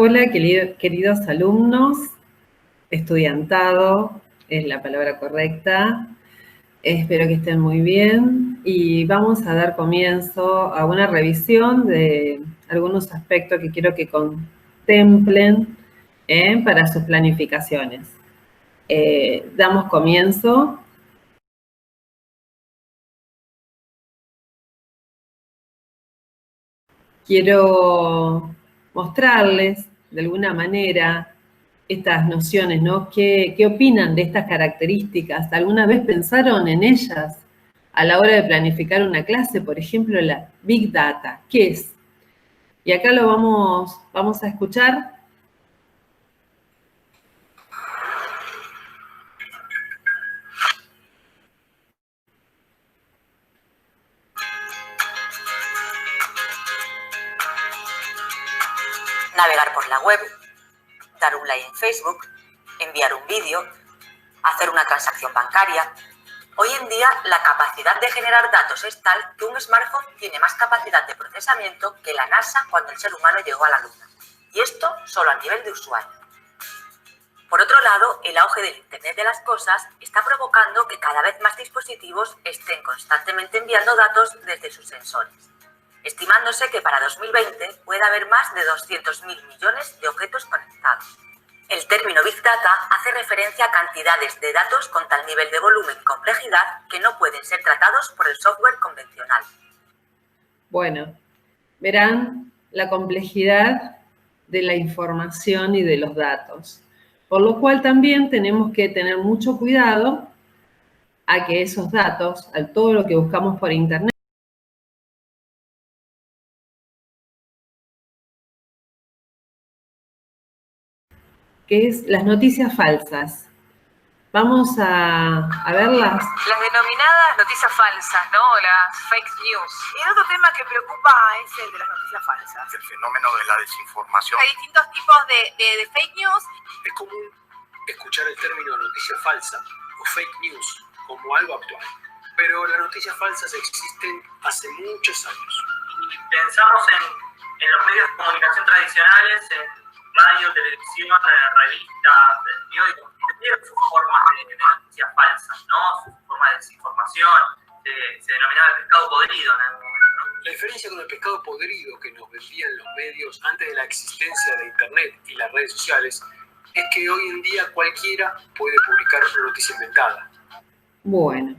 Hola, queridos alumnos, estudiantado es la palabra correcta. Espero que estén muy bien y vamos a dar comienzo a una revisión de algunos aspectos que quiero que contemplen para sus planificaciones. Damos comienzo. Quiero mostrarles de alguna manera estas nociones, ¿no? ¿Qué opinan de estas características? ¿Alguna vez pensaron en ellas a la hora de planificar una clase? Por ejemplo, la Big Data, ¿qué es? Y acá lo vamos a escuchar. Navegar por la web, dar un like en Facebook, enviar un vídeo, hacer una transacción bancaria. Hoy en día la capacidad de generar datos es tal que un smartphone tiene más capacidad de procesamiento que la NASA cuando el ser humano llegó a la Luna. Y esto solo a nivel de usuario. Por otro lado, el auge del Internet de las cosas está provocando que cada vez más dispositivos estén constantemente enviando datos desde sus sensores, estimándose que para 2020 puede haber más de 200.000 millones de objetos conectados. El término Big Data hace referencia a cantidades de datos con tal nivel de volumen y complejidad que no pueden ser tratados por el software convencional. Bueno, verán la complejidad de la información y de los datos, por lo cual también tenemos que tener mucho cuidado a que esos datos, a todo lo que buscamos por Internet, que es las noticias falsas. Vamos a verlas. Las denominadas noticias falsas, ¿no? Las fake news. Y el otro tema que preocupa es el de las noticias falsas. El fenómeno de la desinformación. Hay distintos tipos de fake news. Es común escuchar el término noticia falsa o fake news como algo actual. Pero las noticias falsas existen hace muchos años. Pensamos en los medios de comunicación tradicionales, en radio, televisión, revistas, periódicos, tienen sus formas de noticias falsas, ¿no? Sus formas de desinformación, se denominaba el pescado podrido en algún momento, ¿no? La diferencia con el pescado podrido que nos vendían los medios antes de la existencia de Internet y las redes sociales es que hoy en día cualquiera puede publicar una noticia inventada. Bueno,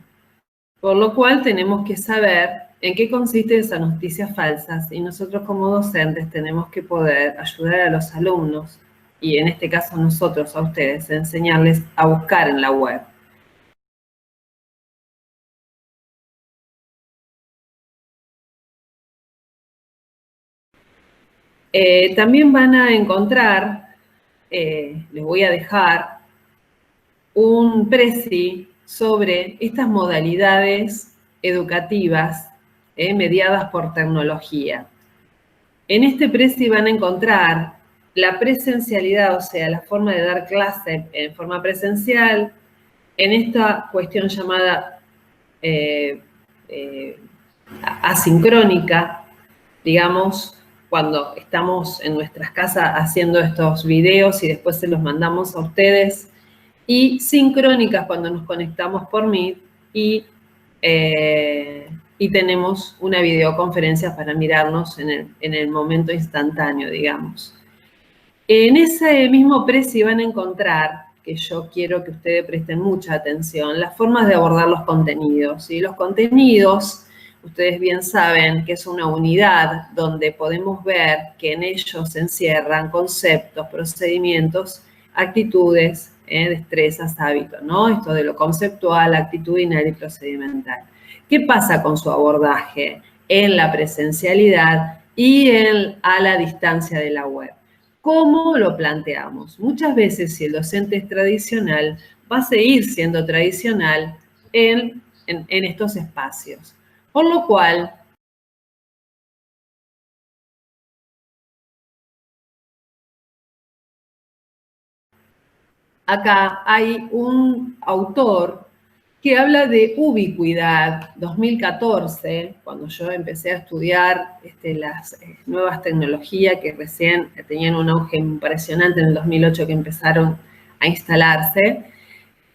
por lo cual tenemos que saber en qué consisten esas noticias falsas y nosotros como docentes tenemos que poder ayudar a los alumnos y en este caso nosotros a ustedes, enseñarles a buscar en la web. También van a encontrar, les voy a dejar, un presi sobre estas modalidades educativas mediadas por tecnología. En este presi van a encontrar la presencialidad, o sea, la forma de dar clase en forma presencial, en esta cuestión llamada asincrónica, digamos, cuando estamos en nuestras casas haciendo estos videos y después se los mandamos a ustedes, y sincrónicas cuando nos conectamos por Meet y tenemos una videoconferencia para mirarnos en el momento instantáneo, digamos. En ese mismo precio van a encontrar, que yo quiero que ustedes presten mucha atención, las formas de abordar los contenidos. Y los contenidos, ustedes bien saben que es una unidad donde podemos ver que en ellos se encierran conceptos, procedimientos, actitudes, destrezas, hábitos, ¿no? Esto de lo conceptual, actitudinal y procedimental. ¿Qué pasa con su abordaje en la presencialidad y a la distancia de la web? ¿Cómo lo planteamos? Muchas veces, si el docente es tradicional, va a seguir siendo tradicional en estos espacios. Por lo cual, acá hay un autor que habla de ubicuidad. 2014, cuando yo empecé a estudiar las nuevas tecnologías que recién tenían un auge impresionante en el 2008 que empezaron a instalarse,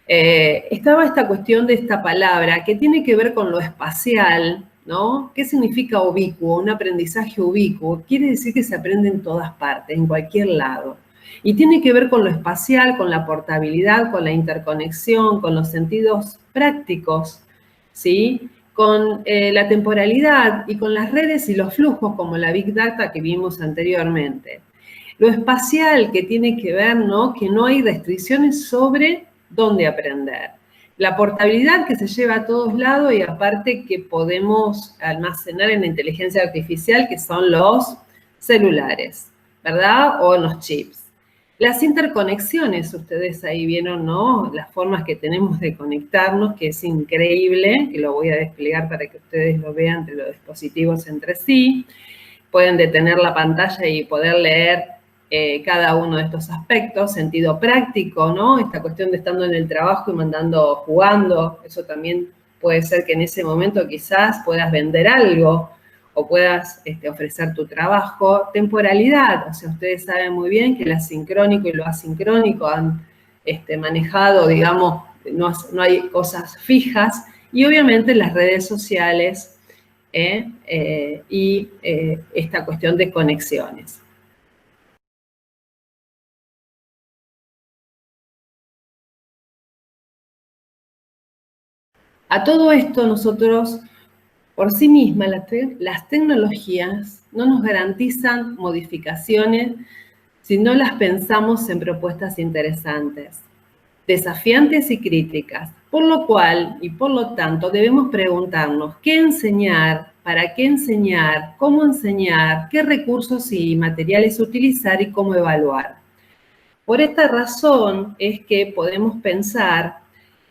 estaba esta cuestión de esta palabra que tiene que ver con lo espacial, ¿no? ¿Qué significa ubicuo? Un aprendizaje ubicuo quiere decir que se aprende en todas partes, en cualquier lado. Y tiene que ver con lo espacial, con la portabilidad, con la interconexión, con los sentidos prácticos, ¿sí? Con la temporalidad y con las redes y los flujos como la Big Data que vimos anteriormente. Lo espacial que tiene que ver, ¿no? Que no hay restricciones sobre dónde aprender. La portabilidad que se lleva a todos lados y aparte que podemos almacenar en la inteligencia artificial, que son los celulares, ¿verdad? O los chips. Las interconexiones, ustedes ahí vieron, ¿no? Las formas que tenemos de conectarnos, que es increíble, que lo voy a desplegar para que ustedes lo vean entre los dispositivos entre sí. Pueden detener la pantalla y poder leer cada uno de estos aspectos, sentido práctico, ¿no? Esta cuestión de estando en el trabajo y jugando, eso también puede ser que en ese momento quizás puedas vender algo o puedas ofrecer tu trabajo. Temporalidad, o sea, ustedes saben muy bien que el asincrónico y lo asincrónico han manejado, digamos, no hay cosas fijas, y obviamente las redes sociales y esta cuestión de conexiones. A todo esto nosotros, por sí mismas, las tecnologías no nos garantizan modificaciones si no las pensamos en propuestas interesantes, desafiantes y críticas, por lo cual y por lo tanto debemos preguntarnos qué enseñar, para qué enseñar, cómo enseñar, qué recursos y materiales utilizar y cómo evaluar. Por esta razón es que podemos pensar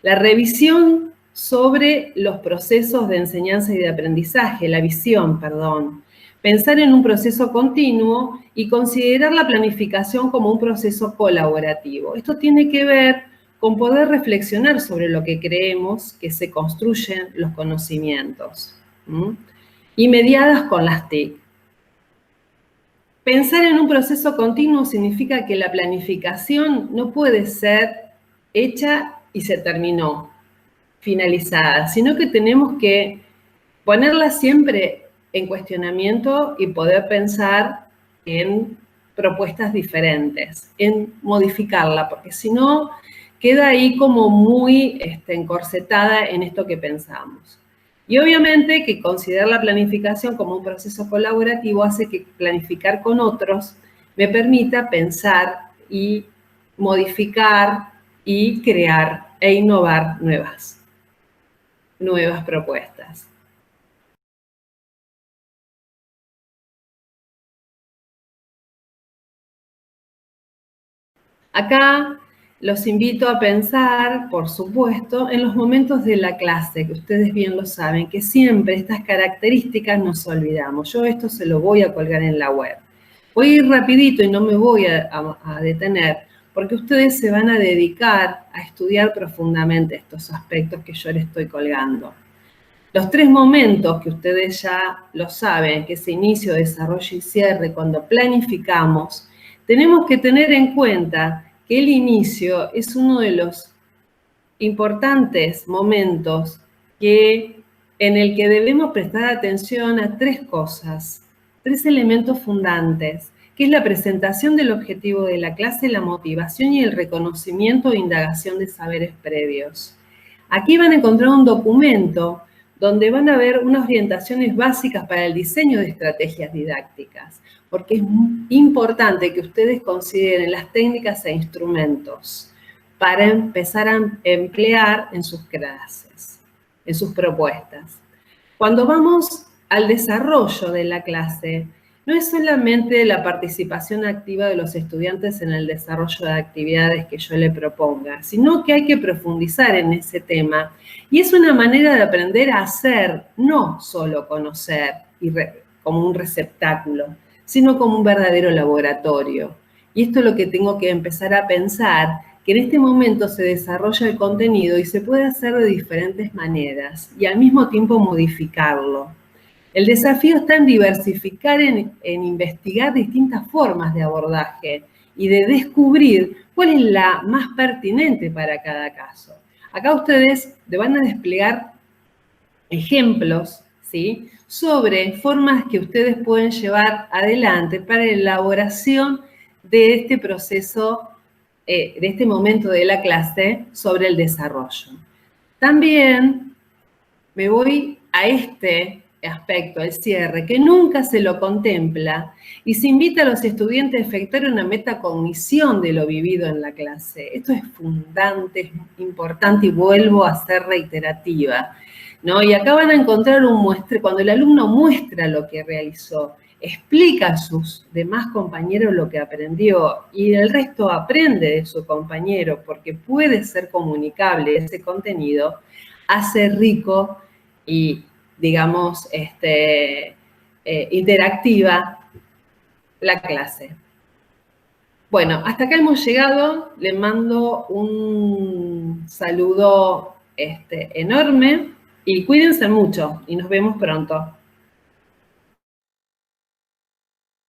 la revisión sobre los procesos de enseñanza y de aprendizaje, la visión, perdón. Pensar en un proceso continuo y considerar la planificación como un proceso colaborativo. Esto tiene que ver con poder reflexionar sobre lo que creemos que se construyen los conocimientos, y mediadas con las TIC. Pensar en un proceso continuo significa que la planificación no puede ser hecha y se terminó, finalizada, sino que tenemos que ponerla siempre en cuestionamiento y poder pensar en propuestas diferentes, en modificarla, porque si no, queda ahí como muy encorsetada en esto que pensamos. Y obviamente que considerar la planificación como un proceso colaborativo hace que planificar con otros me permita pensar y modificar y crear e innovar nuevas propuestas. Acá los invito a pensar, por supuesto, en los momentos de la clase, que ustedes bien lo saben, que siempre estas características nos olvidamos. Yo esto se lo voy a colgar en la web. Voy a ir rapidito y no me voy a detener, porque ustedes se van a dedicar a estudiar profundamente estos aspectos que yo les estoy colgando. Los 3 momentos que ustedes ya lo saben, que es inicio, desarrollo y cierre, cuando planificamos, tenemos que tener en cuenta que el inicio es uno de los importantes momentos en el que debemos prestar atención a 3 cosas, 3 elementos fundantes, que es la presentación del objetivo de la clase, la motivación y el reconocimiento e indagación de saberes previos. Aquí van a encontrar un documento donde van a ver unas orientaciones básicas para el diseño de estrategias didácticas, porque es importante que ustedes consideren las técnicas e instrumentos para empezar a emplear en sus clases, en sus propuestas. Cuando vamos al desarrollo de la clase, no es solamente la participación activa de los estudiantes en el desarrollo de actividades que yo le proponga, sino que hay que profundizar en ese tema. Y es una manera de aprender a hacer, no solo conocer como un receptáculo, sino como un verdadero laboratorio. Y esto es lo que tengo que empezar a pensar, que en este momento se desarrolla el contenido y se puede hacer de diferentes maneras y al mismo tiempo modificarlo. El desafío está en diversificar, en investigar distintas formas de abordaje y de descubrir cuál es la más pertinente para cada caso. Acá ustedes le van a desplegar ejemplos, ¿sí?, sobre formas que ustedes pueden llevar adelante para la elaboración de este proceso, de este momento de la clase sobre el desarrollo. También me voy a este aspecto, al cierre, que nunca se lo contempla y se invita a los estudiantes a efectuar una metacognición de lo vivido en la clase. Esto es fundante, es importante y vuelvo a ser reiterativa, ¿no? Y acá van a encontrar un muestre, cuando el alumno muestra lo que realizó, explica a sus demás compañeros lo que aprendió y el resto aprende de su compañero porque puede ser comunicable ese contenido, hace rico y, digamos, interactiva la clase. Bueno, hasta acá hemos llegado. Les mando un saludo enorme y cuídense mucho y nos vemos pronto.